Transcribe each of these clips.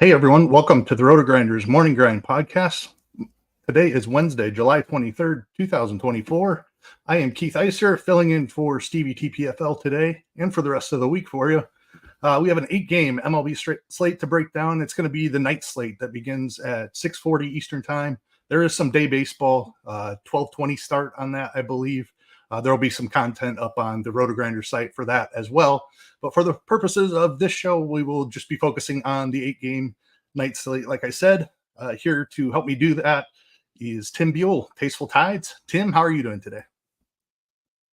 Hey everyone, welcome to the RotoGrinders Morning Grind podcast. Today is Wednesday, July 23rd, 2024. I am Keith Eiser, filling in for Stevie TPFL today and for the rest of the week for you. We have an 8-game MLB slate to break down. It's going to be the night slate that begins at 6:40 Eastern time. There is some day baseball, 12:20 start on that, I believe. There will be some content up on the RotoGrinders site for that as well. But for the purposes of this show, we will just be focusing on the 8-game night slate. Like I said, here to help me do that is Tim Buell, TastefulTides. Tim, how are you doing today?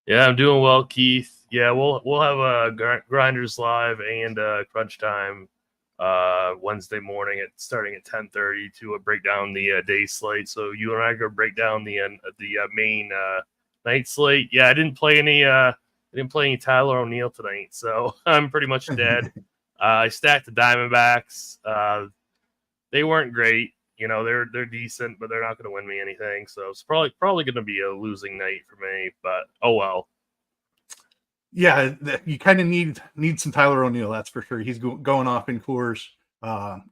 Yeah, I'm doing well, Keith. Yeah, we'll have a Grinders Live and Crunch Time Wednesday morning starting at 10:30 to break down the day slate. So you and I are gonna break down the main night slate. Yeah, I didn't play any Tyler O'Neill tonight, so I'm pretty much dead. I stacked the Diamondbacks. They weren't great. You know, they're decent, but they're not going to win me anything. So it's probably going to be a losing night for me. But oh well. Yeah, you kind of need some Tyler O'Neill, that's for sure. He's going off in Coors.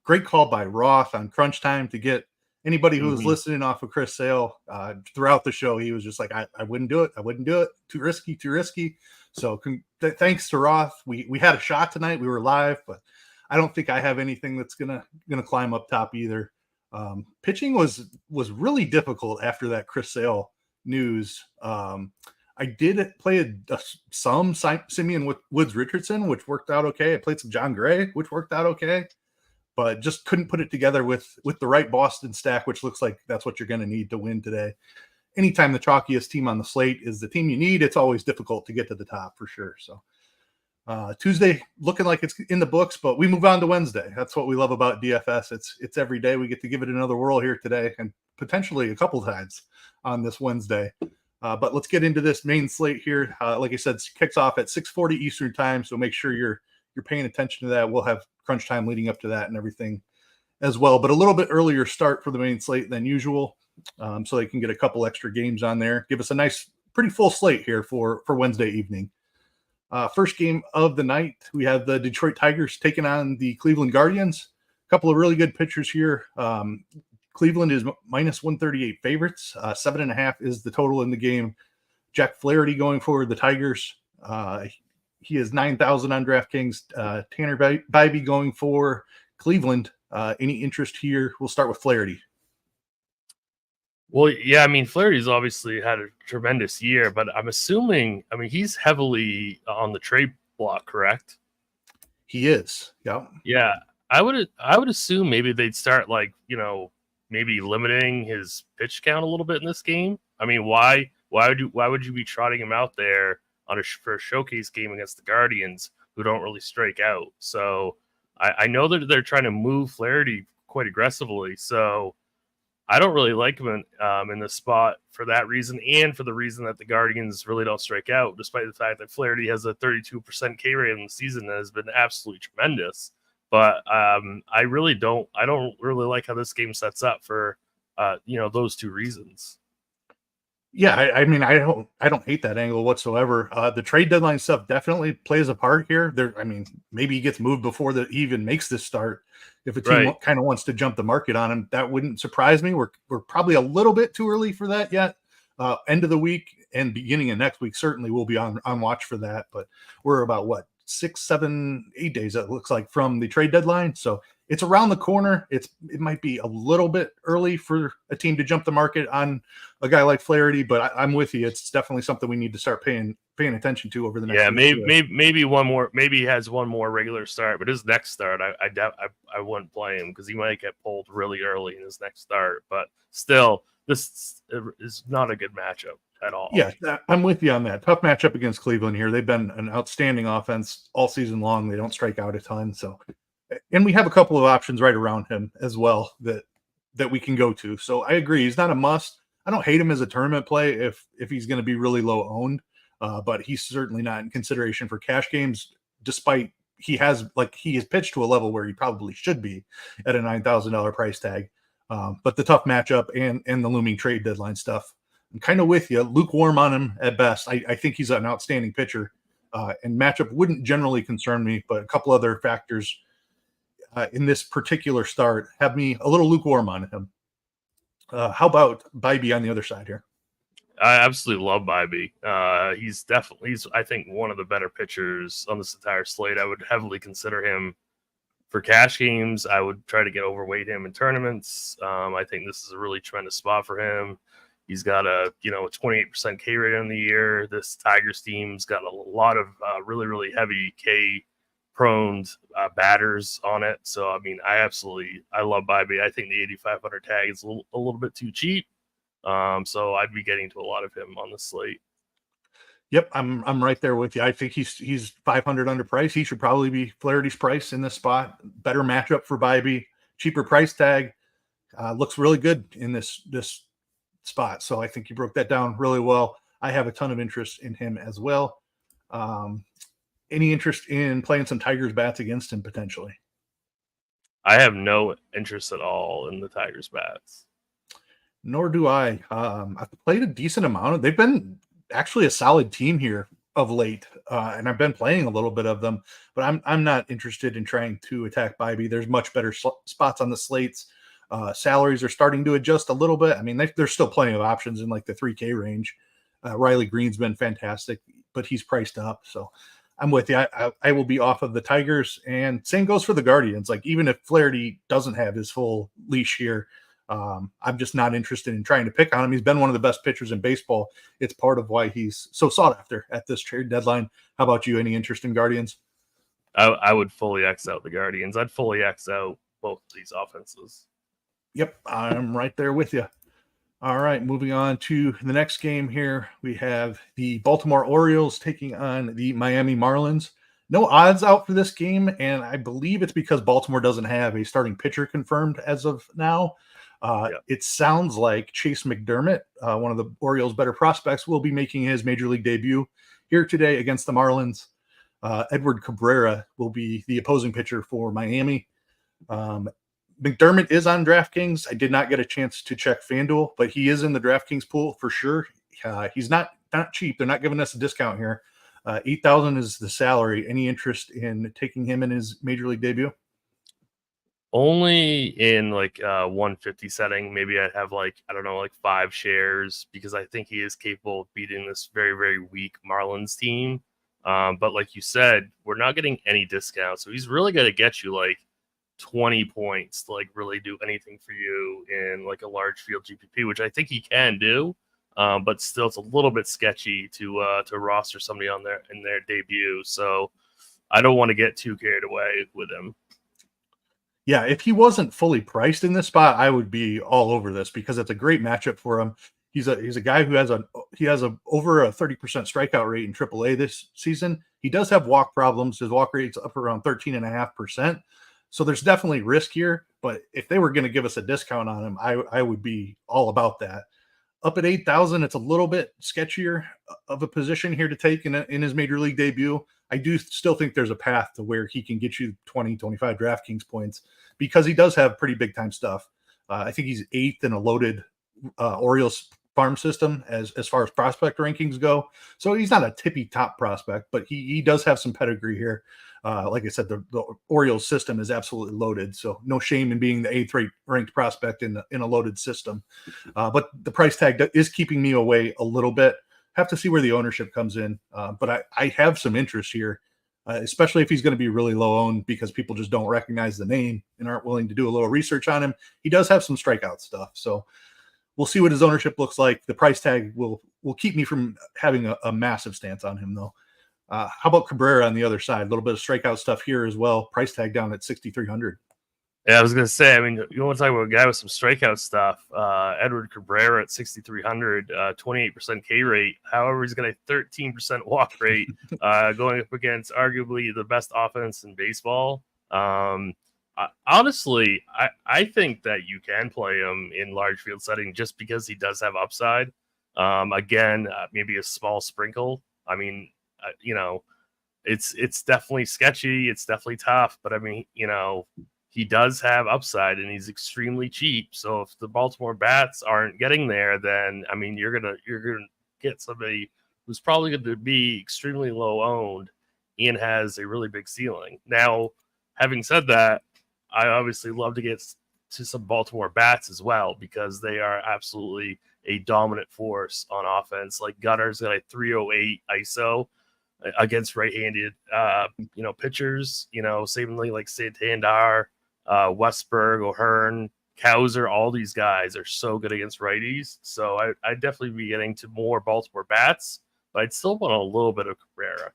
Great call by Roth on Crunch Time to get anybody who was listening off of Chris Sale throughout the show. He was just like, I wouldn't do it. I wouldn't do it. Too risky. So thanks to Roth. We had a shot tonight. We were live, but I don't think I have anything that's gonna climb up top either. Pitching was really difficult after that Chris Sale news. I did play some Simeon Woods Richardson, which worked out okay. I played some John Gray, which worked out okay, but just couldn't put it together with the right Boston stack, which looks like that's what you're going to need to win today. Anytime the chalkiest team on the slate is the team you need, it's always difficult to get to the top for sure. So Tuesday looking like it's in the books, but we move on to Wednesday. That's what we love about DFS. It's every day. We get to give it another whirl here today and potentially a couple times on this Wednesday. But let's get into this main slate here. Like I said, kicks off at 6:40 Eastern time, so make sure you're paying attention to that. We'll have crunch time leading up to that and everything as well, but a little bit earlier start for the main slate than usual, so they can get a couple extra games on there. Give us a nice, pretty full slate here for Wednesday evening. First game of the night, we have the Detroit Tigers taking on the Cleveland Guardians. A couple of really good pitchers here. Cleveland is minus 138 favorites. 7.5 is the total in the game. Jack Flaherty going for the Tigers. He is 9,000 on DraftKings. Tanner Bybee going for Cleveland. Any interest here? We'll start with Flaherty. Well, yeah, I mean, Flaherty's obviously had a tremendous year, but I'm assuming, he's heavily on the trade block, correct? He is. Yeah. Yeah. I would assume maybe they'd start maybe limiting his pitch count a little bit in this game. I mean, why would you be trotting him out there for a showcase game against the Guardians who don't really strike out? So I know that they're trying to move Flaherty quite aggressively. So I don't really like him in this spot for that reason, and for the reason that the Guardians really don't strike out, despite the fact that Flaherty has a 32% K rate in the season that has been absolutely tremendous. But I don't really like how this game sets up for those two reasons. Yeah, I mean, I don't hate that angle whatsoever. The trade deadline stuff definitely plays a part here. Maybe he gets moved before he even makes this start. If a team kind of wants to jump the market on him, that wouldn't surprise me. We're probably a little bit too early for that yet. End of the week and beginning of next week, certainly we'll be on watch for that. But we're about 6, 7, 8 days, it looks like, from the trade deadline. So it's around the corner. It might be a little bit early for a team to jump the market on a guy like Flaherty, but I'm with you. It's definitely something we need to start paying attention to over the next. Yeah, maybe one more. Maybe he has one more regular start, but his next start, I wouldn't play him because he might get pulled really early in his next start. But still, this is not a good matchup at all. Yeah, I'm with you on that. Tough matchup against Cleveland here. They've been an outstanding offense all season long. They don't strike out a ton. So, and we have a couple of options right around him as well that we can go to. So I agree. He's not a must. I don't hate him as a tournament play if he's going to be really low owned, but he's certainly not in consideration for cash games, despite he has pitched to a level where he probably should be at a $9,000 price tag. But the tough matchup and the looming trade deadline stuff, I'm kind of with you. Lukewarm on him at best. I think he's an outstanding pitcher, and matchup wouldn't generally concern me, but a couple other factors in this particular start have me a little lukewarm on him. How about Bybee on the other side here? I absolutely love Bybee. He's I think, one of the better pitchers on this entire slate. I would heavily consider him for cash games. I would try to get overweight him in tournaments. I think this is a really tremendous spot for him. He's got a 28% K rate on the year. This Tigers team's got a lot of really, really heavy K prone batters on it. So, I mean, I love Bybee. I think the 8,500 tag is a little bit too cheap. So I'd be getting to a lot of him on the slate. Yep, I'm right there with you. I think he's 500 underpriced. He should probably be Flaherty's price in this spot. Better matchup for Bybee, cheaper price tag. Looks really good in this spot. So I think you broke that down really well. I have a ton of interest in him as well. Any interest in playing some Tigers bats against him potentially? I have no interest at all in the Tigers bats. Nor do I. I've played a decent amount. They've been actually a solid team here of late, and I've been playing a little bit of them. But I'm not interested in trying to attack Bybee. There's much better spots on the slates. Salaries are starting to adjust a little bit. I mean, there's still plenty of options in like the 3K range. Riley Green's been fantastic, but he's priced up. So I'm with you. I will be off of the Tigers, and same goes for the Guardians. Like, even if Flaherty doesn't have his full leash here, I'm just not interested in trying to pick on him. He's been one of the best pitchers in baseball. It's part of why he's so sought after at this trade deadline. How about you? Any interest in Guardians? I would fully X out the Guardians. I'd fully X out both these offenses. Yep, I'm right there with you. All right, moving on to the next game here. We have the Baltimore Orioles taking on the Miami Marlins. No odds out for this game, and I believe it's because Baltimore doesn't have a starting pitcher confirmed as of now. It sounds like Chase McDermott, one of the Orioles' better prospects, will be making his major league debut here today against the Marlins. Edward Cabrera will be the opposing pitcher for Miami. McDermott is on DraftKings. I did not get a chance to check FanDuel, but he is in the DraftKings pool for sure. He's not cheap. They're not giving us a discount here. $8,000 is the salary. Any interest in taking him in his major league debut? Only in like 150 setting. Maybe I'd have like 5 shares, because I think he is capable of beating this very, very weak Marlins team. But like you said, we're not getting any discounts. So he's really going to get you like 20 points to like really do anything for you in like a large field GPP, which I think he can do. But still, it's a little bit sketchy to roster somebody on there in their debut. So I don't want to get too carried away with him. Yeah, if he wasn't fully priced in this spot, I would be all over this, because it's a great matchup for him. He's a guy who has over a 30% strikeout rate in AAA this season. He does have walk problems. His walk rate's up around 13.5%. So there's definitely risk here. But if they were going to give us a discount on him, I would be all about that. Up at 8,000, it's a little bit sketchier of a position here to take in his major league debut. I do still think there's a path to where he can get you 20, 25 DraftKings points, because he does have pretty big time stuff. I think he's 8th in a loaded Orioles farm system as far as prospect rankings go. So he's not a tippy top prospect, but he does have some pedigree here. Like I said, the Orioles system is absolutely loaded, so no shame in being the 8th ranked prospect in a loaded system. But the price tag is keeping me away a little bit. Have to see where the ownership comes in. But I have some interest here, especially if he's going to be really low owned, because people just don't recognize the name and aren't willing to do a little research on him. He does have some strikeout stuff, so we'll see what his ownership looks like. The price tag will keep me from having a massive stance on him, though. How about Cabrera on the other side? A little bit of strikeout stuff here as well. Price tag down at 6,300. Yeah, I was going to say, I mean, you want to talk about a guy with some strikeout stuff. Edward Cabrera at 6,300, 28% K rate. However, he's got a 13% walk rate, going up against arguably the best offense in baseball. Honestly, I think that you can play him in large field setting just because he does have upside. Again, maybe a small sprinkle. I mean, it's definitely sketchy. It's definitely tough, but I mean, he does have upside and he's extremely cheap. So if the Baltimore bats aren't getting there, then I mean, you're gonna get somebody who's probably going to be extremely low owned and has a really big ceiling. Now, having said that, I obviously love to get to some Baltimore bats as well, because they are absolutely a dominant force on offense. Like Gunner's got a 308 ISO against right-handed, pitchers. Seemingly like Santander, Westberg, O'Hearn, Kauser, all these guys are so good against righties. So I'd definitely be getting to more Baltimore bats, but I'd still want a little bit of Cabrera.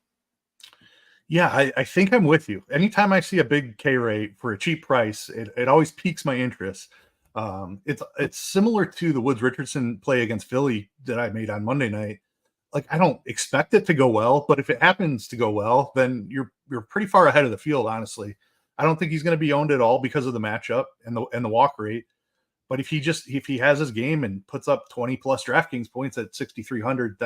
Yeah, I think I'm with you. Anytime I see a big K rate for a cheap price, it always piques my interest. It's similar to the Woods Richardson play against Philly that I made on Monday night. Like, I don't expect it to go well, but if it happens to go well, then you're pretty far ahead of the field, honestly. I don't think he's going to be owned at all because of the matchup and the walk rate. But if he has his game and puts up 20 plus DraftKings points at 6,300,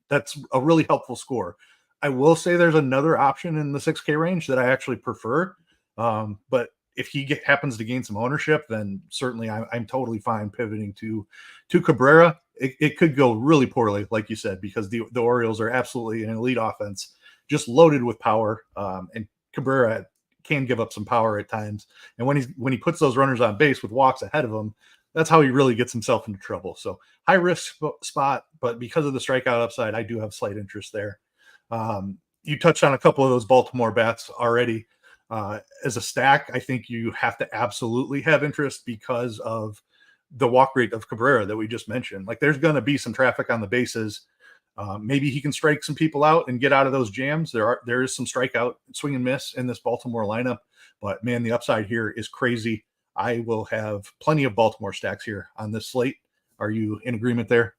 that's a really helpful score. I will say there's another option in the 6K range that I actually prefer. But if he happens to gain some ownership, then certainly I'm totally fine pivoting to Cabrera. It could go really poorly, like you said, because the Orioles are absolutely an elite offense, just loaded with power. And Cabrera can give up some power at times. And when he puts those runners on base with walks ahead of him, that's how he really gets himself into trouble. So high risk spot, but because of the strikeout upside, I do have slight interest there. You touched on a couple of those Baltimore bats already. As a stack, I think you have to absolutely have interest because of the walk rate of Cabrera that we just mentioned. Like, there's going to be some traffic on the bases. Maybe he can strike some people out and get out of those jams. There is some strikeout, swing and miss in this Baltimore lineup, but man, the upside here is crazy. I will have plenty of Baltimore stacks here on this slate. Are you in agreement there?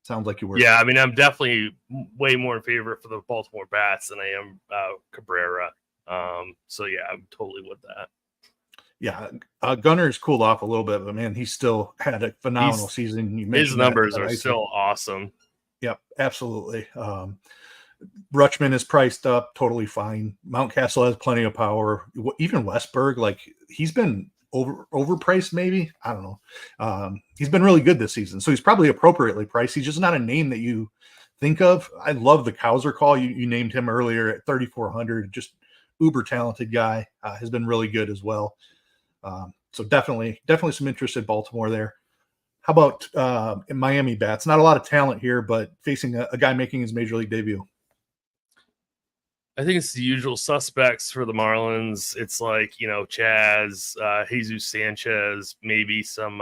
Sounds like you were. Yeah, I mean, I'm definitely way more in favor for the Baltimore bats than I am Cabrera. So yeah, I'm totally with that. Yeah, Gunner's cooled off a little bit, but man, he still had a phenomenal season. His numbers are still awesome. Yep, absolutely. Rutschman is priced up, totally fine. Mountcastle has plenty of power. Even Westberg, like, he's been overpriced, maybe. I don't know. He's been really good this season, so he's probably appropriately priced. He's just not a name that you think of. I love the Kauser call. You named him earlier at 3,400. Just uber talented guy. Has been really good as well. So definitely some interest in Baltimore there. How about in Miami bats? Not a lot of talent here, but facing a guy making his major league debut. I think it's the usual suspects for the Marlins. It's like, Chaz, Jesus Sanchez, maybe some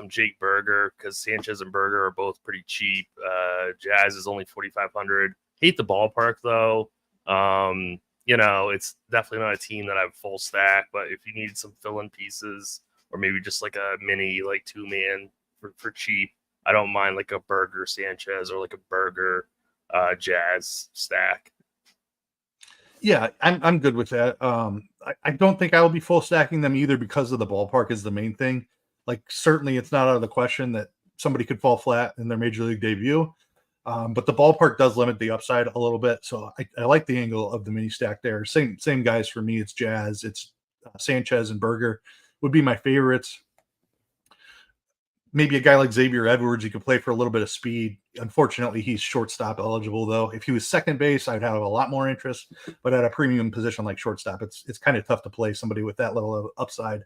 Jake Berger, because Sanchez and Berger are both pretty cheap. Jazz is only 4,500. Hate the ballpark though. It's definitely not a team that I have full stack, but if you need some fill-in pieces or maybe just like a mini like 2-man for cheap, I don't mind like a Berger Sanchez or like a Berger Jazz stack. Yeah, I'm good with that. I don't think I will be full stacking them either because of the ballpark is the main thing. Like, certainly it's not out of the question that somebody could fall flat in their major league debut. But the ballpark does limit the upside a little bit. So I like the angle of the mini stack there. Same guys for me. It's Jazz, it's Sanchez and Berger would be my favorites. Maybe a guy like Xavier Edwards, you could play for a little bit of speed. Unfortunately, he's shortstop eligible, though. If he was second base, I'd have a lot more interest. But at a premium position like shortstop, it's kind of tough to play somebody with that level of upside.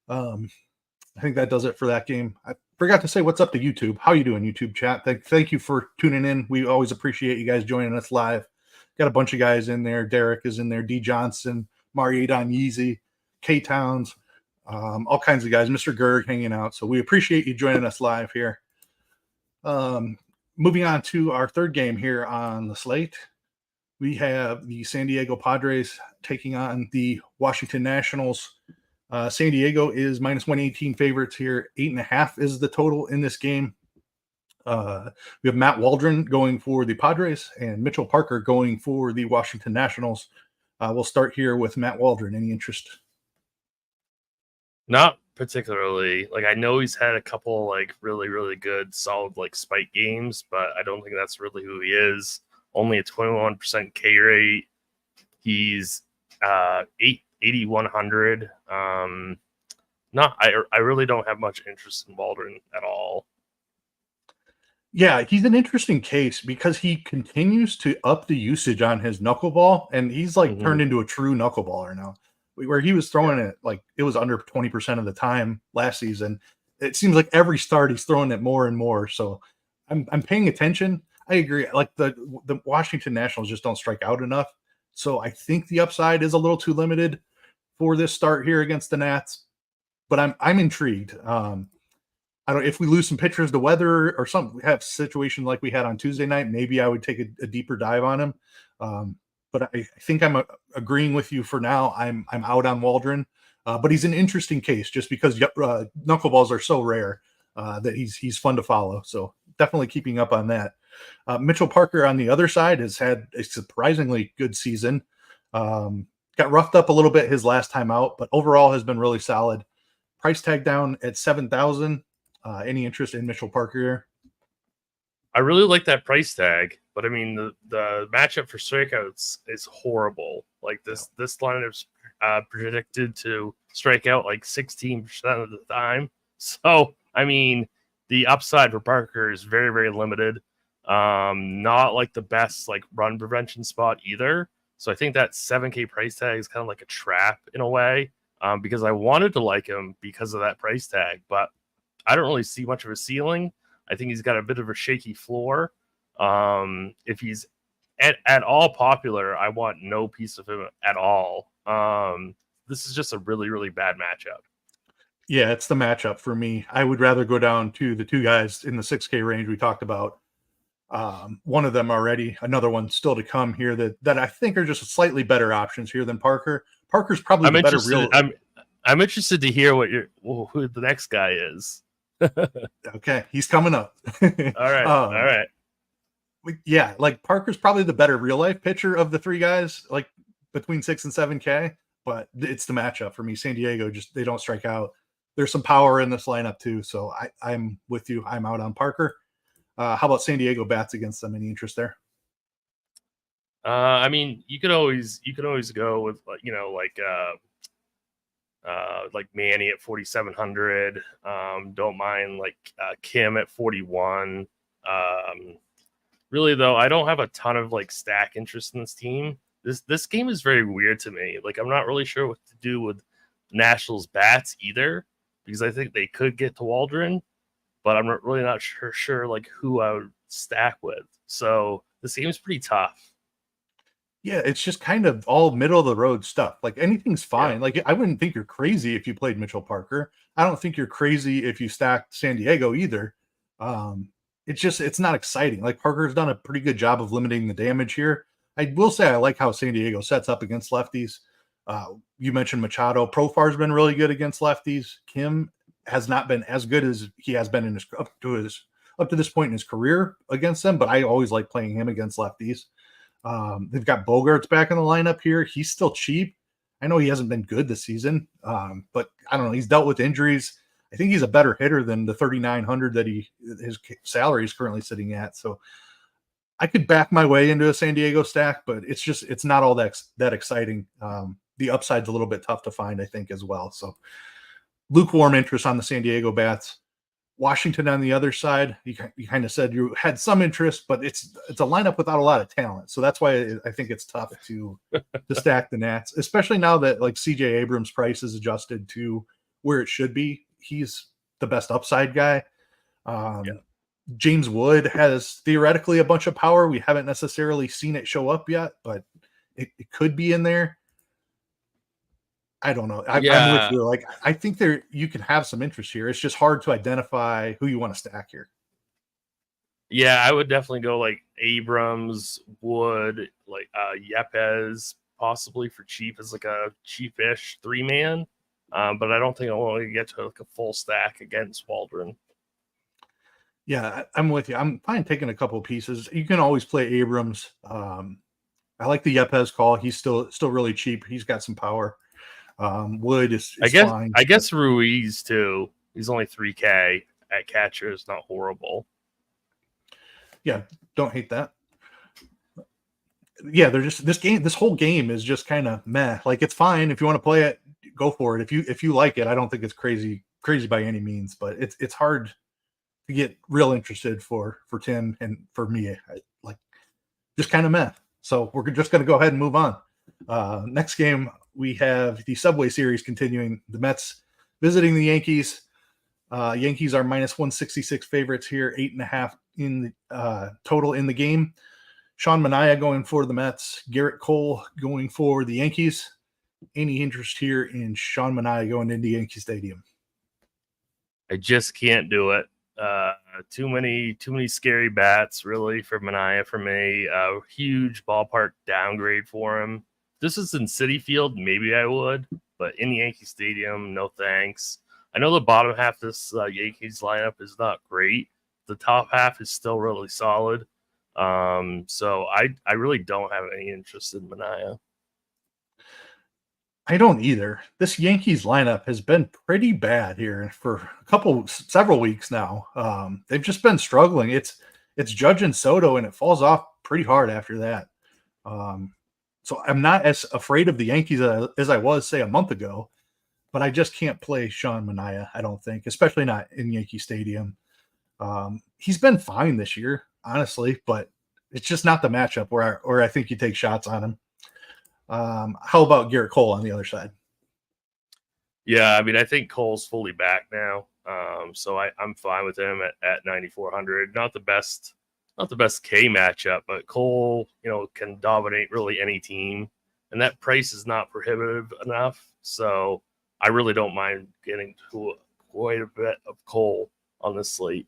I think that does it for that game. I forgot to say what's up to YouTube. How you doing, YouTube chat? Thank you for tuning in. We always appreciate you guys joining us live. Got a bunch of guys in there. Derek is in there. D. Johnson, Mariadon Yeezy, K. Towns. All kinds of guys, Mr. Gerg hanging out. So we appreciate you joining us live here. Moving on to our third game here on the slate. We have the San Diego Padres taking on the Washington Nationals. San Diego is -118 favorites here. 8.5 is the total in this game. We have Matt Waldron going for the Padres and Mitchell Parker going for the Washington Nationals. We'll start here with Matt Waldron. Any interest? Not particularly. Like, I know he's had a couple like really, really good, solid like spike games, but I don't think that's really who he is. Only a 21% K rate. He's 8,100. I really don't have much interest in Waldron at all. Yeah, he's an interesting case because he continues to up the usage on his knuckleball, and he's like turned into a true knuckleballer now. where he was throwing it like it was under 20% of the time last season. It seems like every start he's throwing it more and more. So I'm paying attention. I agree. Like the Washington Nationals just don't strike out enough. So I think the upside is a little too limited for this start here against the Nats. But I'm intrigued. I don't. If we lose some pitchers to weather or something, have a situation like we had on Tuesday night, maybe I would take a deeper dive on him. But I think I'm agreeing with you for now. I'm out on Waldron, but he's an interesting case just because knuckleballs are so rare that he's fun to follow. So definitely keeping up on that. Mitchell Parker on the other side has had a surprisingly good season. Got roughed up a little bit his last time out, but overall has been really solid. Price tag down at 7,000. Any interest in Mitchell Parker here? I really like that price tag, but I mean the matchup for strikeouts is horrible. Like this lineup's predicted to strike out like 16% of the time. So I mean the upside for Parker is very, very limited. Not like the best like run prevention spot either. So I think that 7K price tag is kind of like a trap in a way. Because I wanted to like him because of that price tag, but I don't really see much of a ceiling. I think he's got a bit of a shaky floor. If he's at all popular, I want no piece of him at all. This is just a really, really bad matchup. Yeah, it's the matchup for me. I would rather go down to the two guys in the 6K range we talked about. One of them already, another one still to come here that I think are just slightly better options here than Parker. Parker's probably the better real. I'm interested to hear who the next guy is. Okay, he's coming up. All right. Yeah, like Parker's probably the better real life pitcher of the three guys, like between 6 and 7K. But it's the matchup for me. San Diego they don't strike out. There's some power in this lineup too, so I'm with you. I'm out on Parker. How about San Diego bats against them? Any interest there? I mean, you could always go with like Manny at 4,700. Don't mind like Kim at 41. Really though, I don't have a ton of like stack interest in this team. This game is very weird to me. Like I'm not really sure what to do with Nationals bats either, because I think they could get to Waldron, but I'm really not sure like who I would stack with. So this game's pretty tough. Yeah, it's just kind of all middle of the road stuff. Like anything's fine. Yeah. Like I wouldn't think you're crazy if you played Mitchell Parker. I don't think you're crazy if you stacked San Diego either. It's not exciting. Like Parker's done a pretty good job of limiting the damage here. I will say I like how San Diego sets up against lefties. You mentioned Machado. Profar's been really good against lefties. Kim has not been as good as he has been up to this point in his career against them, but I always like playing him against lefties. They've got Bogarts back in the lineup here. He's still cheap. I know he hasn't been good this season, but I don't know. He's dealt with injuries. I think he's a better hitter than the 3,900 that his salary is currently sitting at. So I could back my way into a San Diego stack, but it's not all that exciting. The upside's a little bit tough to find, I think, as well. So lukewarm interest on the San Diego bats. Washington on the other side, you kind of said you had some interest, but it's a lineup without a lot of talent. So that's why I think it's tough to stack the Nats, especially now that like CJ Abrams' price is adjusted to where it should be. He's the best upside guy. James Wood has theoretically a bunch of power. We haven't necessarily seen it show up yet, but it could be in there. I don't know. I'm with you. Like, I think you can have some interest here. It's just hard to identify who you want to stack here. Yeah, I would definitely go like Abrams, Wood, like Yepes, possibly for cheap as like a cheapish 3-man. But I don't think I want to get to like a full stack against Waldron. Yeah, I'm with you. I'm fine taking a couple of pieces. You can always play Abrams. I like the Yepes call. He's still really cheap. He's got some power. Wood is fine. I guess Ruiz too. He's only 3K at catcher. Is not horrible. Yeah, don't hate that. Yeah, they're just this whole game is just kind of meh. Like it's fine if you want to play it, go for it. If you like it, I don't think it's crazy by any means, but it's hard to get real interested for Tim and for me. Like just kind of meh. So we're just going to go ahead and move on. Next game, we have the Subway Series continuing. The Mets visiting the Yankees. Yankees are minus 166 favorites here, 8.5 in the total in the game. Sean Manaea going for the Mets. Garrett Cole going for the Yankees. Any interest here in Sean Manaea going into Yankee Stadium? I just can't do it. Too many scary bats, really, for Manaea for me. Huge ballpark downgrade for him. This is in Citi Field, maybe I would, but in Yankee Stadium, no thanks. I know the bottom half of this Yankees lineup is not great. The top half is still really solid. So I really don't have any interest in Manaea. I don't either. This Yankees lineup has been pretty bad here for several weeks now. They've just been struggling. It's Judge and Soto, and it falls off pretty hard after that. So I'm not as afraid of the Yankees as I was, say, a month ago, but I just can't play Sean Manaea, I don't think, especially not in Yankee Stadium. He's been fine this year, honestly, but it's just not the matchup where I think you take shots on him. How about Garrett Cole on the other side? Yeah, I mean, I think Cole's fully back now. So I'm fine with him at 9,400. Not the best K matchup, but Cole, can dominate really any team, and that price is not prohibitive enough. So I really don't mind getting to quite a bit of Cole on this slate.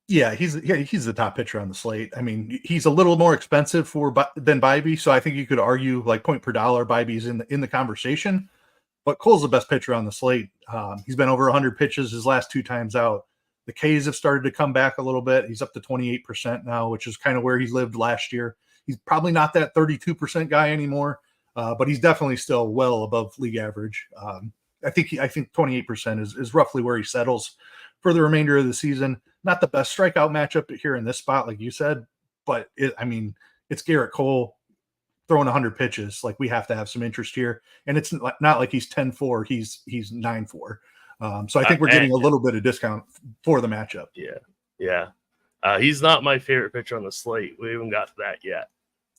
Yeah, he's the top pitcher on the slate. I mean, he's a little more expensive than Bybee, so I think you could argue like point per dollar, Bybee's in the conversation. But Cole's the best pitcher on the slate. He's been over 100 pitches his last 2 times out. The K's have started to come back a little bit. He's up to 28% now, which is kind of where he lived last year. He's probably not that 32% guy anymore, but he's definitely still well above league average. I think 28% is roughly where he settles for the remainder of the season. Not the best strikeout matchup here in this spot, like you said, but it's Garrett Cole throwing 100 pitches. Like, we have to have some interest here, and it's not like he's 10-4. He's 9-4. So I think we're getting a little bit of discount for the matchup. Yeah. He's not my favorite pitcher on the slate. We haven't got to that yet.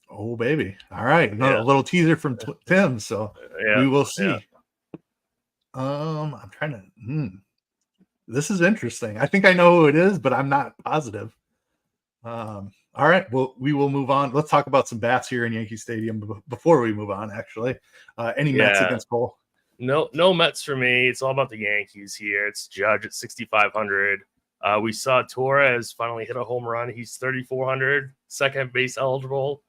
Oh, baby. All right. A little teaser from Tim. So we will see. Yeah. I'm trying to, this is interesting. I think I know who it is, but I'm not positive. All right. Well, we will move on. Let's talk about some bats here in Yankee Stadium before we move on, actually. Any Mets against Cole? No Mets for me. It's all about the Yankees here. It's Judge at 6,500. We saw Torres finally hit a home run. He's 3,400, second base eligible.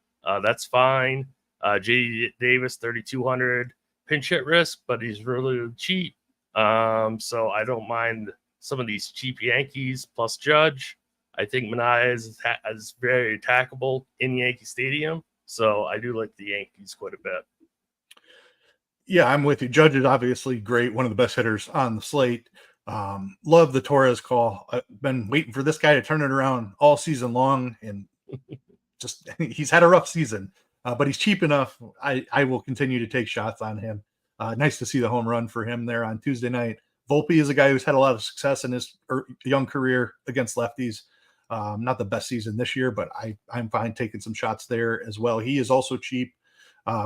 That's fine. J.D. Davis, 3,200. Pinch hit risk, but he's really cheap. So I don't mind some of these cheap Yankees plus Judge. I think Manaea is very attackable in Yankee Stadium. So I do like the Yankees quite a bit. Yeah, I'm with you. Judge is obviously great, one of the best hitters on the slate. Love the Torres call. I've been waiting for this guy to turn it around all season long, and just he's had a rough season, but he's cheap enough. I will continue to take shots on him. Nice to see the home run for him there on Tuesday night. Volpe is a guy who's had a lot of success in his young career against lefties. Not the best season this year, but I'm fine taking some shots there as well. He is also cheap.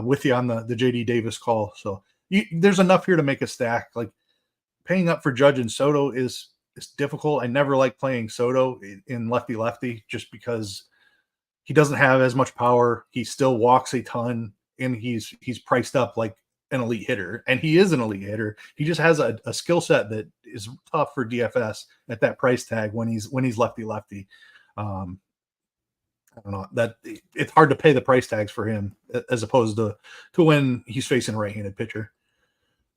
With you on the J.D. Davis call. So there's enough here to make a stack. Like, paying up for Judge and Soto is difficult. I never like playing Soto in lefty just because he doesn't have as much power. He still walks a ton, and he's priced up like an elite hitter, and he is an elite hitter. He just has a skill set that is tough for DFS at that price tag when he's lefty. I don't know, that it's hard to pay the price tags for him as opposed to when he's facing a right-handed pitcher.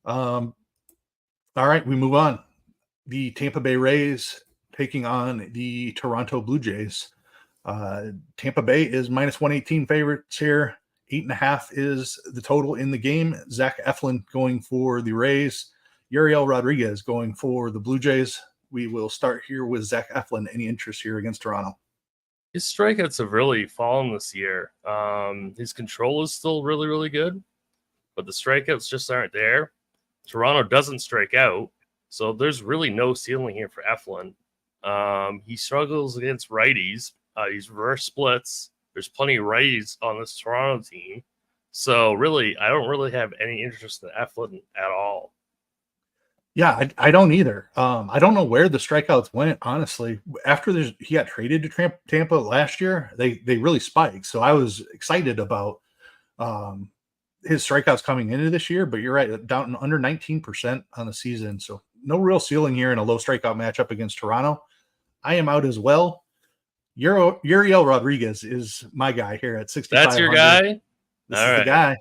All right, we move on. The Tampa Bay Rays taking on the Toronto Blue Jays. Tampa Bay is minus 118 favorites here. 8.5 is the total in the game. Zach Eflin going for the Rays. Yariel Rodriguez going for the Blue Jays. We will start here with Zach Eflin. Any interest here against Toronto? His strikeouts have really fallen this year. His control is still really, really good, but the strikeouts just aren't there. Toronto doesn't strike out, so there's really no ceiling here for Eflin. He struggles against righties. He's reverse splits. There's plenty of righties on this Toronto team. So really, I don't really have any interest in Eflin at all. Yeah, I don't either. I don't know where the strikeouts went, honestly. After he got traded to Tampa last year, they really spiked. So I was excited about his strikeouts coming into this year, but you're right, down under 19% on the season. So no real ceiling here in a low strikeout matchup against Toronto. I am out as well. Uriel Rodriguez is my guy here at 6,500. That's your guy? This is the guy.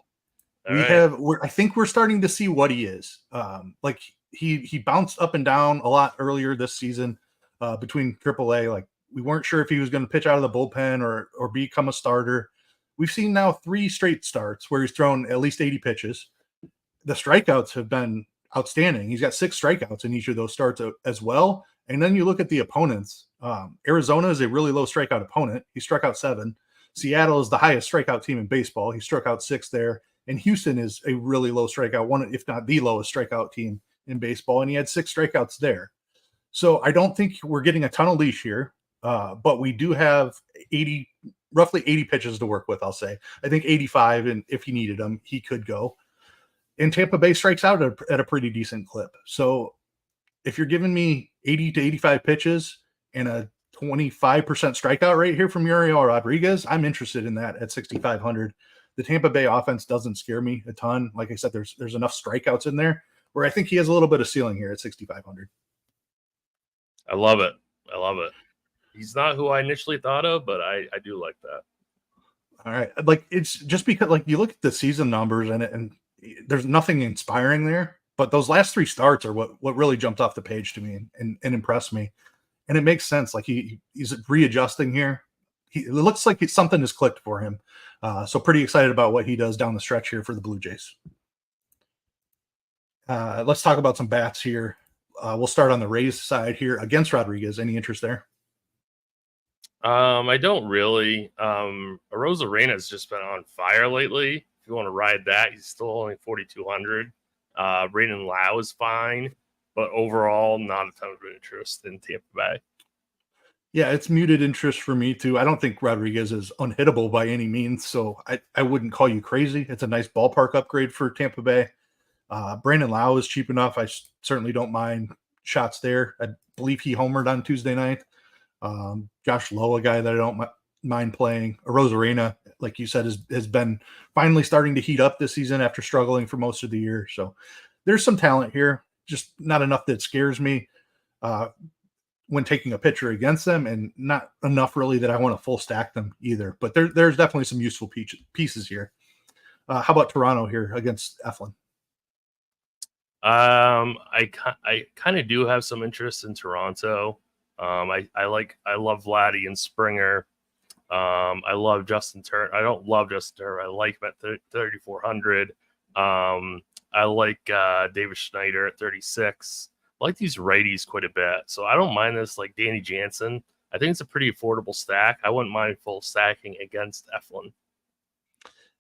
I think we're starting to see what he is. Like he bounced up and down a lot earlier this season between AAA. Like we weren't sure if he was going to pitch out of the bullpen or become a starter. We've seen now 3 straight starts where he's thrown at least 80 pitches. The strikeouts have been outstanding. He's got 6 strikeouts in each of those starts as well. And then you look at the opponents. Arizona is a really low strikeout opponent. He struck out 7. Seattle is the highest strikeout team in baseball. He struck out 6 there. And Houston is a really low strikeout, one, if not the lowest strikeout team in baseball. And he had 6 strikeouts there. So I don't think we're getting a ton of leash here, but we do have roughly 80 pitches to work with, I'll say. I think 85, and if he needed them, he could go. And Tampa Bay strikes out at a pretty decent clip. So if you're giving me 80 to 85 pitches and a 25% strikeout rate here from Uriel Rodriguez, I'm interested in that at 6,500. The Tampa Bay offense doesn't scare me a ton. Like I said, there's enough strikeouts in there where I think he has a little bit of ceiling here at 6,500. I love it. He's not who I initially thought of, but I do like that. All right. Like it's just because like you look at the season numbers and there's nothing inspiring there, but those last 3 starts are what really jumped off the page to me and impressed me. And it makes sense. Like he's readjusting here. It looks like something has clicked for him. So pretty excited about what he does down the stretch here for the Blue Jays. Let's talk about some bats here. We'll start on the Rays side here against Rodriguez. Any interest there? I don't really. Arozarena has just been on fire lately. If you want to ride that, he's still only 4,200. Brandon Lau is fine, but overall, not a ton of interest in Tampa Bay. Yeah, it's muted interest for me too. I don't think Rodriguez is unhittable by any means, so I wouldn't call you crazy. It's a nice ballpark upgrade for Tampa Bay. Brandon Lau is cheap enough. I certainly don't mind shots there. I believe he homered on Tuesday night. Josh Lowe, a guy that I don't mind playing. Arozarena, like you said, has been finally starting to heat up this season after struggling for most of the year. So there's some talent here, just not enough that scares me when taking a pitcher against them, and not enough really that I want to full stack them either. But there's definitely some useful pieces here. How about Toronto here against Eflin? I kind of do have some interest in Toronto. I love Vladdy and Springer. I love Justin Turner. I don't love Justin Turner. I like him at 3,400. I like David Schneider at 36. I like these righties quite a bit, so I don't mind this. Like Danny Jansen, I think it's a pretty affordable stack. I wouldn't mind full stacking against Eflin.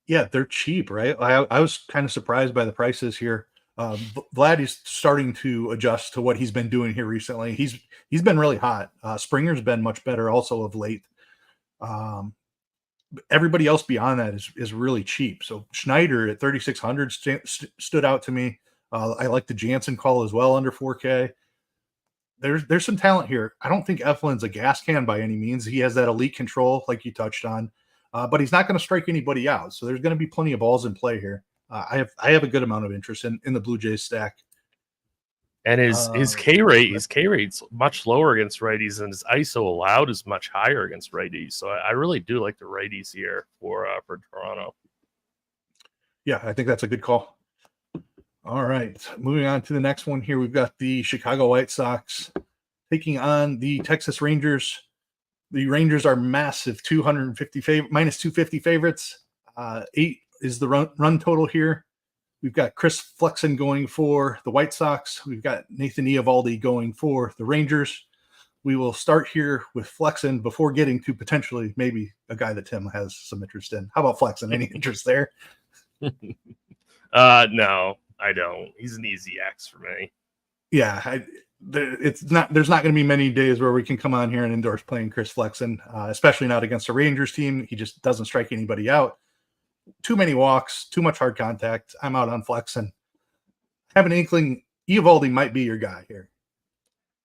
Yeah, they're cheap, right? I was kind of surprised by the prices here. Vlad is starting to adjust to what he's been doing here recently. He's been really hot. Springer's been much better also of late. Everybody else beyond that is really cheap. So Schneider at 3,600 stood out to me. I like the Jansen call as well under 4K. There's some talent here. I don't think Eflin's a gas can by any means. He has that elite control like you touched on, but he's not going to strike anybody out. So there's going to be plenty of balls in play here. I have a good amount of interest in the Blue Jays stack. And his K rate's much lower against righties, and his ISO allowed is much higher against righties. So I really do like the righties here for Toronto. Yeah, I think that's a good call. All right, moving on to the next one here. We've got the Chicago White Sox taking on the Texas Rangers. The Rangers are massive minus 250 favorites. 8 is the run total here. We've got Chris Flexen going for the White Sox. We've got Nathan Eovaldi going for the Rangers. We will start here with Flexen before getting to potentially maybe a guy that Tim has some interest in. How about Flexen? Any interest there? No, I don't. He's an easy X for me. Yeah, there's not going to be many days where we can come on here and endorse playing Chris Flexen, especially not against a Rangers team. He just doesn't strike anybody out. too many walks, too much hard contact. I'm out on Flexen. Have an inkling Eovaldi might be your guy here.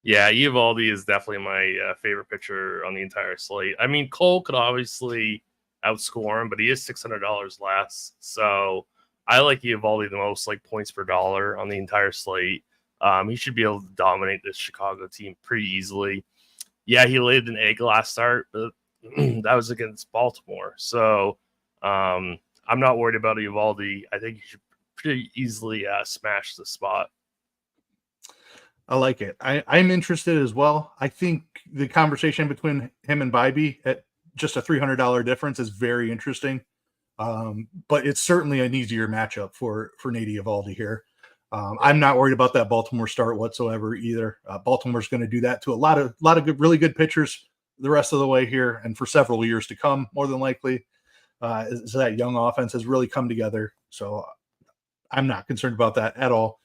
Yeah, Eovaldi is definitely my favorite pitcher on the entire slate. I mean, Cole could obviously outscore him, but he is $600 less. So I like Eovaldi the most, like points per dollar on the entire slate. He should be able to dominate this Chicago team pretty easily. Yeah, he laid an egg last start, but that was against Baltimore. So I'm not worried about Eovaldi. I think he should pretty easily smash the spot. I like it. I'm interested as well. I think the conversation between him and Bybee at just a $300 difference is very interesting. But it's certainly an easier matchup for Nate Eovaldi here. I'm not worried about that Baltimore start whatsoever either. Baltimore's going to do that to a lot of good, really good pitchers the rest of the way here and for several years to come, more than likely. So that young offense has really come together. So I'm not concerned about that at all.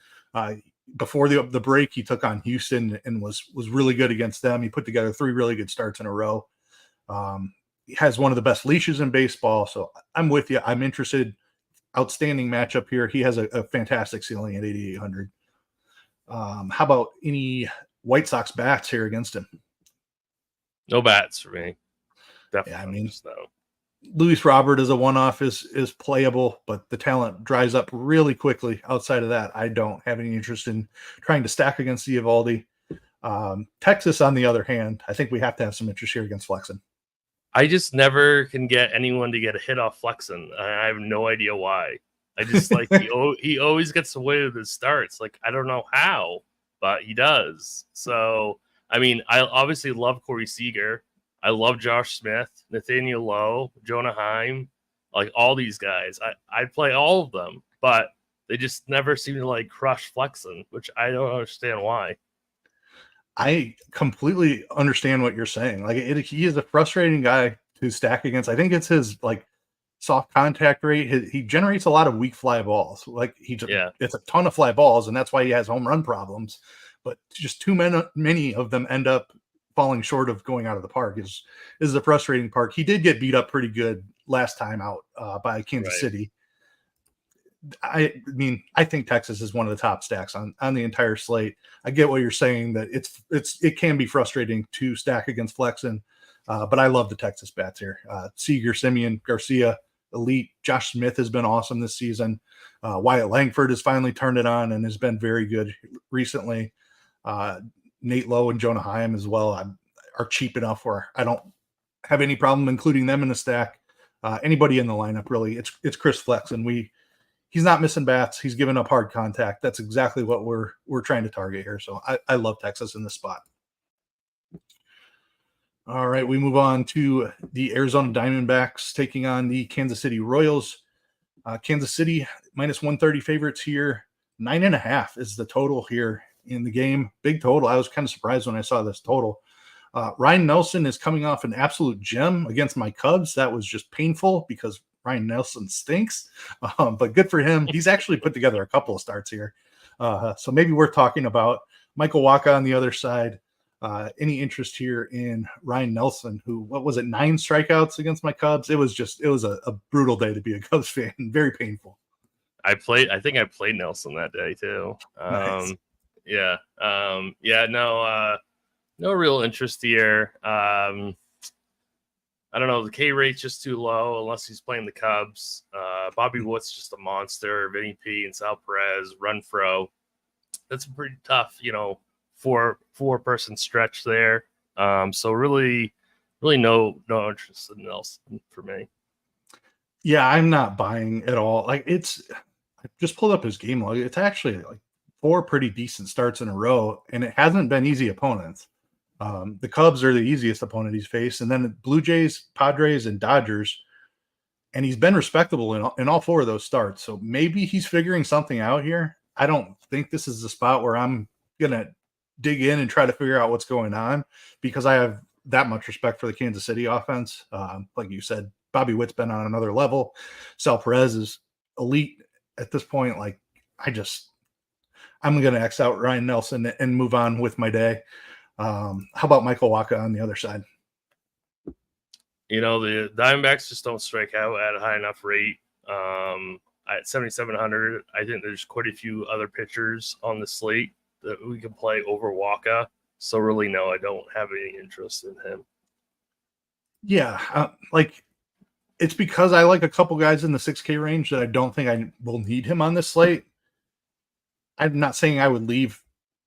Before the break, he took on Houston and was really good against them. He put together 3 really good starts in a row. He has one of the best leashes in baseball. So I'm with you. I'm interested. Outstanding matchup here. He has a fantastic ceiling at 8,800. How about any White Sox bats here against him? No bats for me. Definitely. Yeah, I mean, no. Luis Robert as a one-off is playable, but the talent dries up really quickly. Outside of that, I don't have any interest in trying to stack against Eovaldi. Texas, on the other hand, I think we have to have some interest here against Flexen. I just never can get anyone to get a hit off Flexen. I have no idea why. I just like he always gets away with his starts. Like I don't know how, but he does. So I mean, I obviously love Corey Seager. I love Josh Smith, Nathaniel Lowe, Jonah Heim, like all these guys. I'd play all of them, but they just never seem to like crush Flexen, which I don't understand why. I completely understand what you're saying. Like he is a frustrating guy to stack against. I think it's his like soft contact rate. He generates a lot of weak fly balls. Like it's a ton of fly balls, and that's why he has home run problems. But just too many of them end up falling short of going out of the park is the frustrating part. He did get beat up pretty good last time out by Kansas City. I mean, I think Texas is one of the top stacks on the entire slate. I get what you're saying that it can be frustrating to stack against Flexen, but I love the Texas bats here. Seager, Simeon, Garcia, elite. Josh Smith has been awesome this season. Wyatt Langford has finally turned it on and has been very good recently. Nate Lowe and Jonah Heim as well are cheap enough where I don't have any problem including them in the stack. Anybody in the lineup, really, it's Chris Flexen. He's not missing bats. He's giving up hard contact. That's exactly what we're trying to target here. So I love Texas in this spot. All right, we move on to the Arizona Diamondbacks taking on the Kansas City Royals. Kansas City minus 130 favorites here. 9.5 is the total here in the game. Big total. I was kind of surprised when I saw this total. Ryan Nelson is coming off an absolute gem against my Cubs. That was just painful because Ryan Nelson stinks, but good for him. He's actually put together a couple of starts here. So maybe we're talking about Michael Wacha on the other side. Any interest here in Ryan Nelson, who, 9 strikeouts against my Cubs? It was a brutal day to be a Cubs fan. Very painful. I think I played Nelson that day too. Nice. No real interest here. I don't know. The K rate's just too low unless he's playing the Cubs. Bobby Wood's just a monster. Vinny P and Sal Perez, Renfroe. That's a pretty tough, 4-person stretch there. So really no interest in Nelson for me. Yeah, I'm not buying at all. Like I just pulled up his game log. It's actually like 4 pretty decent starts in a row, and it hasn't been easy opponents. The Cubs are the easiest opponent he's faced, and then the Blue Jays, Padres, and Dodgers. And he's been respectable in all 4 of those starts. So maybe he's figuring something out here. I don't think this is the spot where I'm going to dig in and try to figure out what's going on because I have that much respect for the Kansas City offense. Like you said, Bobby Witt's been on another level. Sal Perez is elite at this point. Like I'm going to X out Ryan Nelson and move on with my day. How about Michael Wacha on the other side? The Diamondbacks just don't strike out at a high enough rate. At 7,700, I think there's quite a few other pitchers on the slate that we can play over Waka. So really, no, I don't have any interest in him. Yeah, it's because I like a couple guys in the 6K range that I don't think I will need him on this slate. I'm not saying I would leave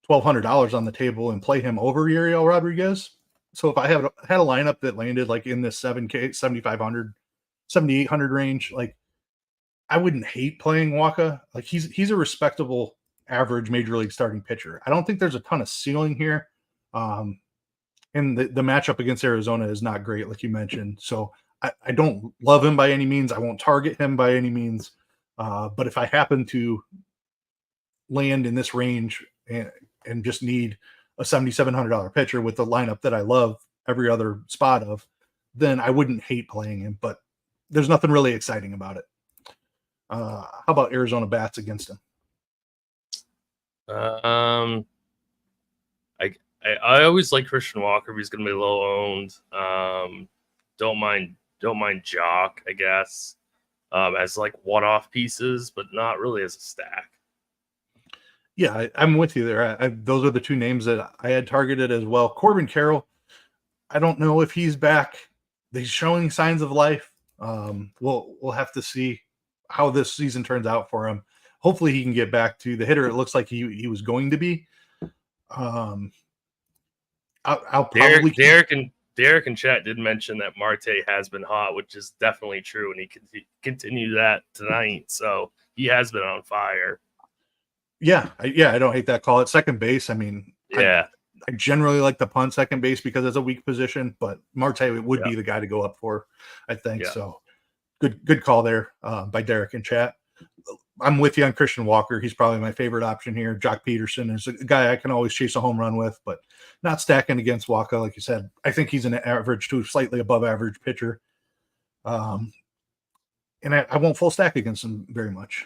$1,200 on the table and play him over Uriel Rodriguez. So if I had a lineup that landed like in this 7K, 7,500, 7,800 range, like I wouldn't hate playing Waka. Like he's a respectable average major league starting pitcher. I don't think there's a ton of ceiling here. And the matchup against Arizona is not great, like you mentioned. So I don't love him by any means. I won't target him by any means. But if I happen to land in this range and just need a $7,700 pitcher with the lineup that I love every other spot of, then I wouldn't hate playing him. But there's nothing really exciting about it. How about Arizona bats against him? I always like Christian Walker if he's going to be low owned. Don't mind Jock, I guess, as like one-off pieces, but not really as a stack. Yeah, I'm with you there. Those are the two names that I had targeted as well. Corbin Carroll, I don't know if he's back. He's showing signs of life. We'll have to see how this season turns out for him. Hopefully he can get back to the hitter it looks like he was going to be. I'll probably Derek and Chat did mention that Marte has been hot, which is definitely true, and he can continue that tonight. So he has been on fire. Yeah, I don't hate that call at second base. I mean, yeah, I generally like the punt second base because it's a weak position, but Marte would be the guy to go up for, I think. So good call there by Derek in chat. I'm with you on Christian Walker. He's probably my favorite option here. Jock Peterson is a guy I can always chase a home run with, but not stacking against Waka. Like you said, I think he's an average to slightly above average pitcher. And I won't full stack against him very much.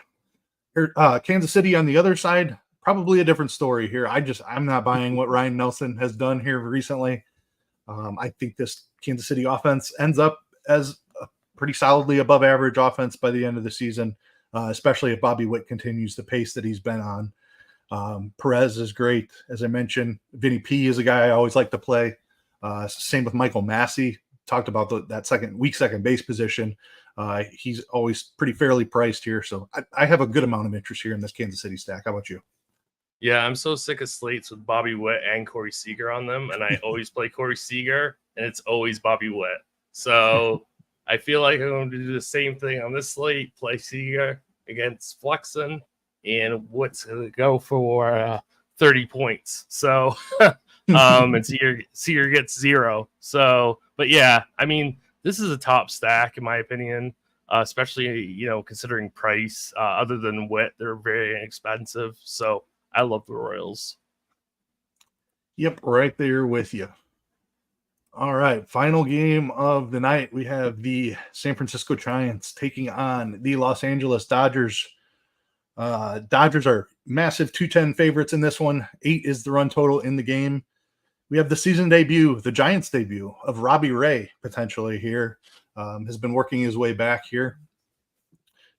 Kansas City on the other side, probably a different story here. I'm not buying what Ryan Nelson has done here recently. I think this Kansas City offense ends up as a pretty solidly above average offense by the end of the season, especially if Bobby Witt continues the pace that he's been on. Perez is great. As I mentioned, Vinny P is a guy I always like to play. Same with Michael Massey. Talked about that second base position. He's always pretty fairly priced here. So I have a good amount of interest here in this Kansas City stack. How about you? Yeah, I'm so sick of slates with Bobby Witt and Corey Seager on them. And I always play Corey Seager, and it's always Bobby Witt. So I feel like I'm going to do the same thing on this slate, play Seager against Flexen, and Witt's going to go for 30 points. So and Seager gets 0. So, but yeah, I mean, this is a top stack in my opinion, especially, considering price. Other than Witt, they're very inexpensive. So I love the Royals. Yep, right there with you. All right, final game of the night. We have the San Francisco Giants taking on the Los Angeles Dodgers. Dodgers are massive 210 favorites in this one. 8 is the run total in the game. We have the season debut, the Giants debut of Robbie Ray potentially here. Has been working his way back here.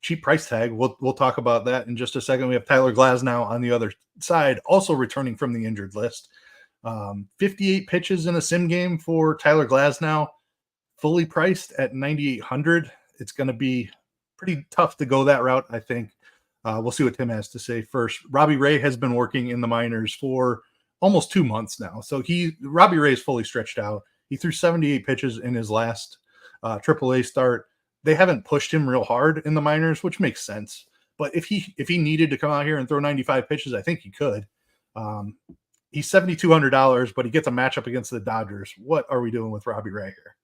Cheap price tag. We'll talk about that in just a second. We have Tyler Glasnow on the other side, also returning from the injured list. 58 pitches in a sim game for Tyler Glasnow, fully priced at 9,800. It's going to be pretty tough to go that route, I think. We'll see what Tim has to say first. Robbie Ray has been working in the minors for almost 2 months now. So Robbie Ray is fully stretched out. He threw 78 pitches in his last AAA start. They haven't pushed him real hard in the minors, which makes sense. But if he needed to come out here and throw 95 pitches, I think he could. He's $7,200, but he gets a matchup against the Dodgers. What are we doing with Robbie Ray here?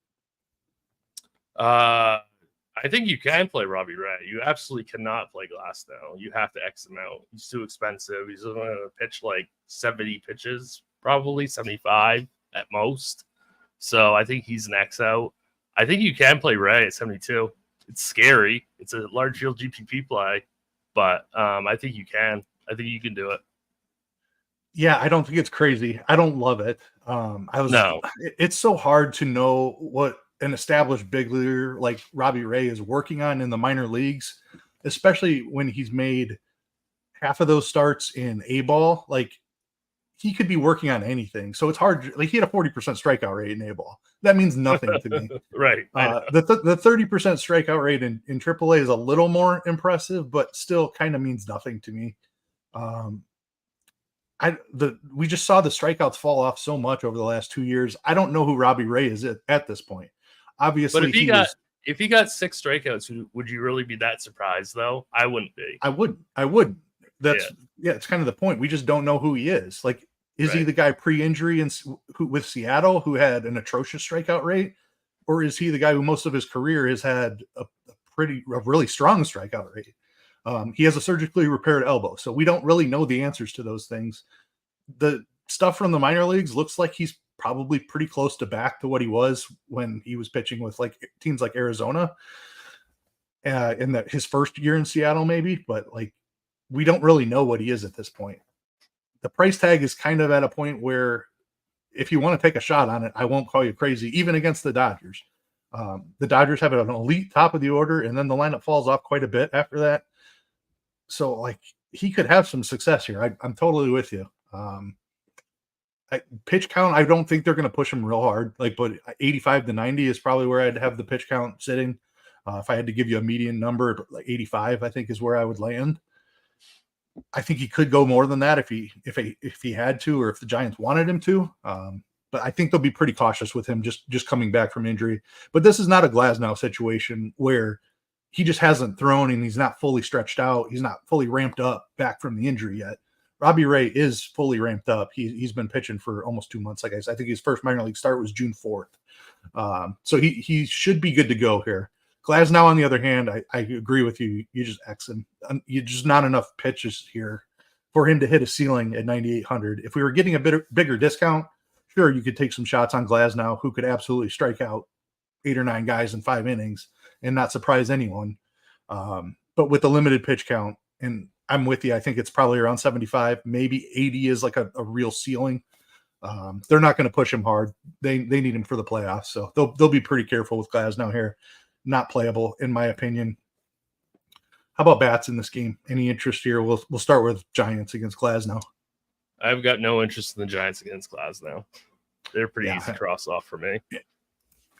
I think you can play Robbie Ray. You absolutely cannot play Glasnow. You have to X him out. He's too expensive. He's going to pitch like 70 pitches, probably 75 at most. So I think he's an X out. I think you can play Ray at 72. It's scary. It's a large field GPP play, but I think you can. I think you can do it. Yeah, I don't think it's crazy. I don't love it. It's so hard to know what an established big leaguer like Robbie Ray is working on in the minor leagues, especially when he's made half of those starts in A-ball, like he could be working on anything. So it's hard. Like he had a 40% strikeout rate in A-ball. That means nothing to me. Right. The 30% strikeout rate in AAA is a little more impressive, but still kind of means nothing to me. We just saw the strikeouts fall off so much over the last 2 years. I don't know who Robbie Ray is at this point. Obviously, but if he got 6 strikeouts, would you really be that surprised? Though I wouldn't be. I wouldn't. That's it's kind of the point. We just don't know who he is. Like, is he the guy pre-injury and with Seattle who had an atrocious strikeout rate, or is he the guy who most of his career has had a really strong strikeout rate? He has a surgically repaired elbow, so we don't really know the answers to those things. The stuff from the minor leagues looks like he's probably pretty close to back to what he was when he was pitching with like teams like Arizona in his first year in Seattle, maybe, but like we don't really know what he is at this point. The price tag is kind of at a point where if you want to take a shot on it, I won't call you crazy, even against the Dodgers. The Dodgers have an elite top of the order, and then the lineup falls off quite a bit after that. So, like, he could have some success here. I'm totally with you. Pitch count, I don't think they're going to push him real hard. Like, but 85 to 90 is probably where I'd have the pitch count sitting. If I had to give you a median number, like 85, I think is where I would land. I think he could go more than that if he had to, or if the Giants wanted him to. But I think they'll be pretty cautious with him just coming back from injury. But this is not a Glasnow situation where he just hasn't thrown and he's not fully stretched out. He's not fully ramped up back from the injury yet. Robbie Ray is fully ramped up. He's been pitching for almost 2 months. Like I think his first minor league start was June 4th. So he should be good to go here. Glasnow, on the other hand, I agree with you. You just X him. You just not enough pitches here for him to hit a ceiling at 9,800. If we were getting a bigger discount, sure, you could take some shots on Glasnow, who could absolutely strike out 8 or 9 guys in 5 innings and not surprise anyone. But with the limited pitch count, and I'm with you, I think it's probably around 75, maybe 80 is like a real ceiling. They're not going to push him hard. They need him for the playoffs, so they'll be pretty careful with Glasnow here. Not playable, in my opinion. How about bats in this game? Any interest here? We'll start with Giants against Glasnow. I've got no interest in the Giants against Glasnow. They're pretty easy to cross off for me.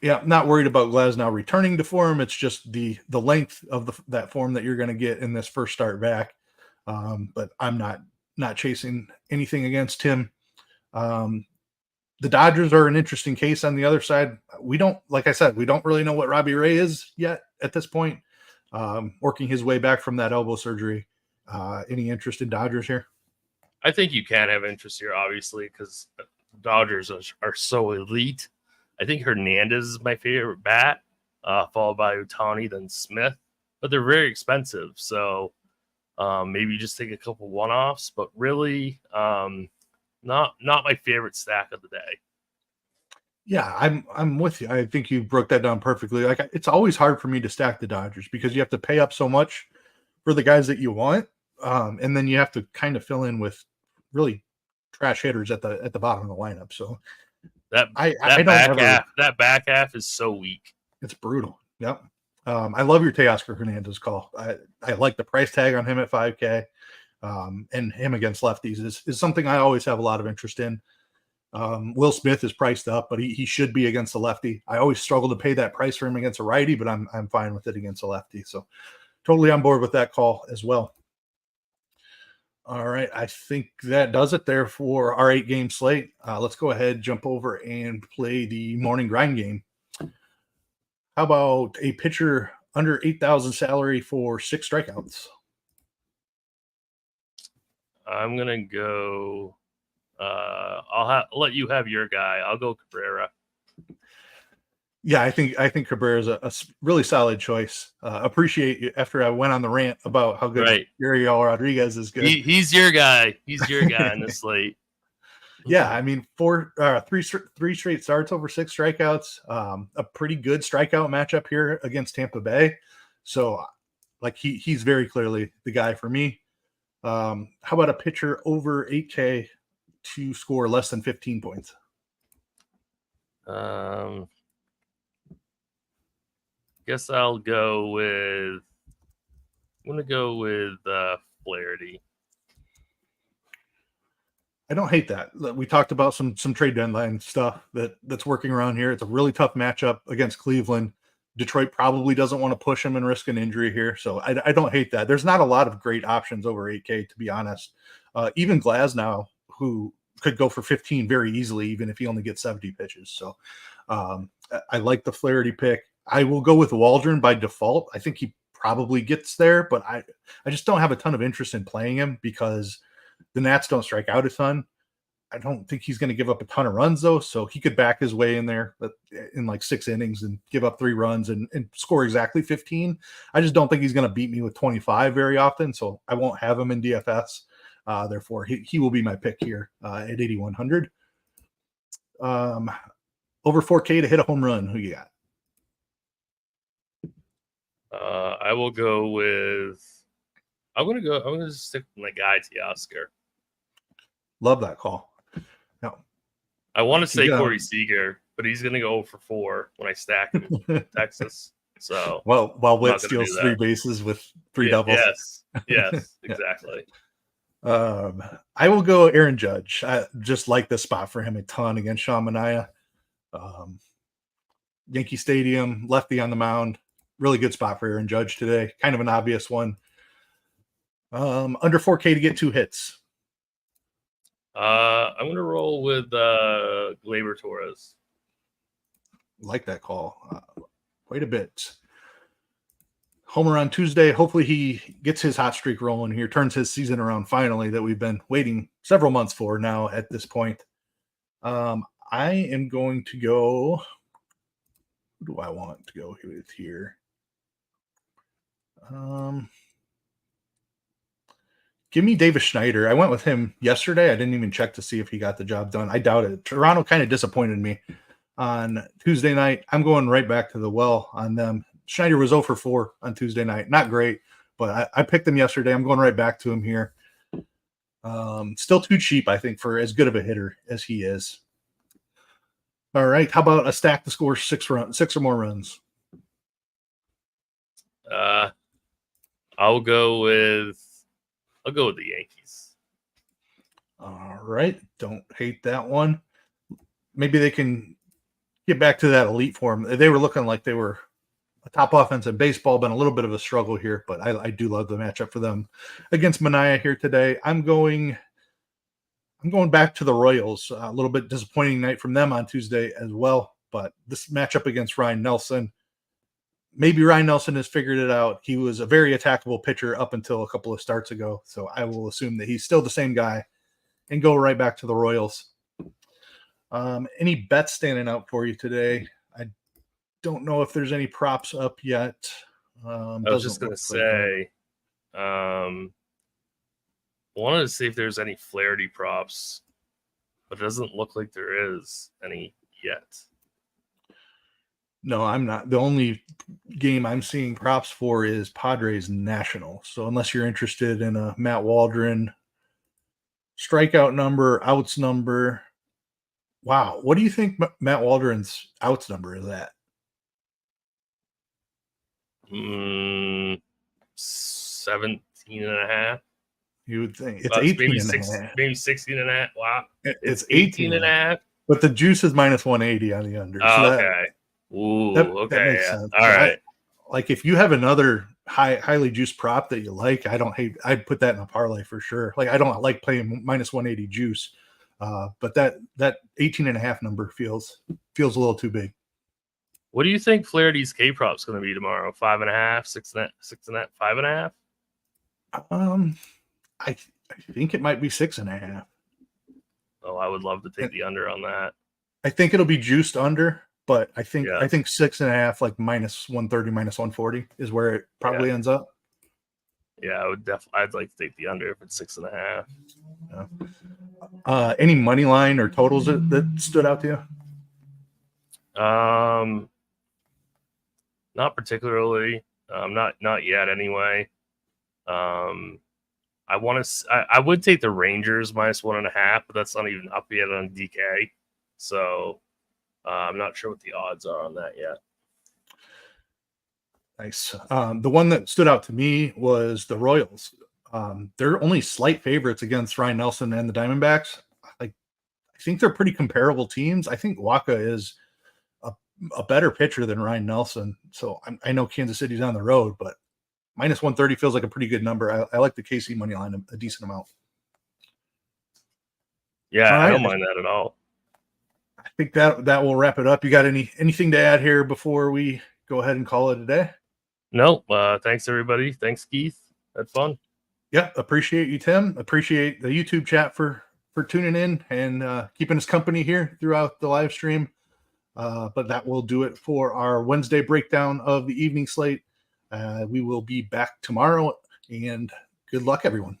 Yeah, not worried about Glasnow returning to form. It's just the length of that form that you're going to get in this first start back. But I'm not chasing anything against him. The Dodgers are an interesting case on the other side. Like I said, we don't really know what Robbie Ray is yet at this point. Working his way back from that elbow surgery. Any interest in Dodgers here? I think you can have interest here, obviously, because Dodgers are so elite. I think Hernandez is my favorite bat, followed by Ohtani, then Smith. But they're very expensive, so maybe just take a couple one-offs. But really, not my favorite stack of the day. Yeah, I'm with you. I think you broke that down perfectly. Like, it's always hard for me to stack the Dodgers because you have to pay up so much for the guys that you want, and then you have to kind of fill in with really trash hitters at the bottom of the lineup. So that back half is so weak. It's brutal. Yep. I love your Teoscar Hernandez call. I like the price tag on him at 5K, and him against lefties is something I always have a lot of interest in. Will Smith is priced up, but he should be against a lefty. I always struggle to pay that price for him against a righty, but I'm fine with it against a lefty. So totally on board with that call as well. All right. I think that does it there for our 8-game slate. Let's go ahead, jump over and play the morning grind game. How about a pitcher under 8,000 salary for 6 strikeouts? I'm going to go. I'll let you have your guy. I'll go Cabrera. Yeah, I think Cabrera is a really solid choice. Appreciate you after I went on the rant about how good Ariel Rodriguez is good. He's your guy. He's your guy in the slate. Yeah, I mean, three straight starts over 6 strikeouts. A pretty good strikeout matchup here against Tampa Bay. So, like, he's very clearly the guy for me. How about a pitcher over 8K to score less than 15 points? Guess I'll go with. I'm gonna go with Flaherty. I don't hate that. We talked about some trade deadline stuff that's working around here. It's a really tough matchup against Cleveland. Detroit probably doesn't want to push him and risk an injury here, so I don't hate that. There's not a lot of great options over 8K, to be honest. Even Glasnow, who could go for 15 very easily, even if he only gets 70 pitches. So I like the Flaherty pick. I will go with Waldron by default. I think he probably gets there, but I just don't have a ton of interest in playing him because the Nats don't strike out a ton. I don't think he's going to give up a ton of runs, though, so he could back his way in there in like 6 innings and give up 3 runs and score exactly 15. I just don't think he's going to beat me with 25 very often, so I won't have him in DFS. Therefore, he will be my pick here at 8,100. Over 4K to hit a home run. Who you got? I will go with. I'm gonna stick with my guy Teoscar. Love that call. No, I want to say Corey Seager, but he's gonna go for 4 when I stack him in Texas. So while Witt steals 3 bases with 3 doubles. Yes, exactly. I will go Aaron Judge. I just like this spot for him a ton against Sean Manaea. Yankee Stadium, lefty on the mound. Really good spot for Aaron Judge today. Kind of an obvious one. Under 4K to get 2 hits. I'm going to roll with Gleyber Torres. Like that call. Quite a bit. Homer on Tuesday. Hopefully he gets his hot streak rolling here, turns his season around finally that we've been waiting several months for now at this point. I am going to go. Who do I want to go with here? Give me Davis Schneider. I went with him yesterday. I didn't even check to see if he got the job done. I doubt it. Toronto kind of disappointed me on Tuesday night. I'm going right back to the well on them. Schneider was 0 for 4 on Tuesday night. Not great, but I picked him yesterday. I'm going right back to him here. Still too cheap, I think, for as good of a hitter as he is. All right. How about a stack to score 6 or more runs? I'll go with the Yankees. All right. Don't hate that one. Maybe they can get back to that elite form. They were looking like they were a top offense in baseball, been a little bit of a struggle here, but I do love the matchup for them against Manaea here today. I'm going back to the Royals. A little bit disappointing night from them on Tuesday as well, but this matchup against Ryan Nelson, maybe Ryan Nelson has figured it out. He was a very attackable pitcher up until a couple of starts ago, so I will assume that he's still the same guy and go right back to the Royals. Any bets standing out for you today? I don't know if there's any props up yet. I was just going to say, wanted to see if there's any Flaherty props, but it doesn't look like there is any yet. No, I'm not. The only game I'm seeing props for is Padres National. So unless you're interested in a Matt Waldron strikeout number, outs number. Wow. What do you think Matt Waldron's outs number is at? 17 and a half. You would think it's 18 maybe and a half. Maybe 16 and a half. Wow. It's 18 and a half. But the juice is minus 180 on the under. Oh, so okay. That makes sense. All right. Like if you have another highly juiced prop that you like, I'd put that in a parlay for sure. Like I don't like playing minus 180 juice. But that 18 and a half number feels a little too big. What do you think Flaherty's K prop's going to be tomorrow? 5.5, 6.5, 5.5? I think it might be 6.5. Oh, I would love to take the under on that. I think it'll be juiced under, but I think 6.5, like minus 130, minus 140 is where it probably ends up. Yeah, I'd like to take the under if it's 6.5. Yeah. Any money line or totals that stood out to you? Not particularly. Not yet. Anyway. I would take the Rangers minus 1.5, but that's not even up yet on DK. So I'm not sure what the odds are on that yet. Nice. The one that stood out to me was the Royals. They're only slight favorites against Ryan Nelson and the Diamondbacks. I think they're pretty comparable teams. I think Waka is a better pitcher than Ryan Nelson. So I know Kansas City's on the road, but minus 130 feels like a pretty good number. I like the KC money line a decent amount. Yeah, right. I don't mind that at all. I think that will wrap it up. You got anything to add here before we go ahead and call it a day? No. Thanks everybody. Thanks Keith. Had fun. Yeah, appreciate you, Tim. Appreciate the YouTube chat for tuning in and keeping us company here throughout the live stream. But that will do it for our Wednesday breakdown of the evening slate. We will be back tomorrow, and good luck, everyone.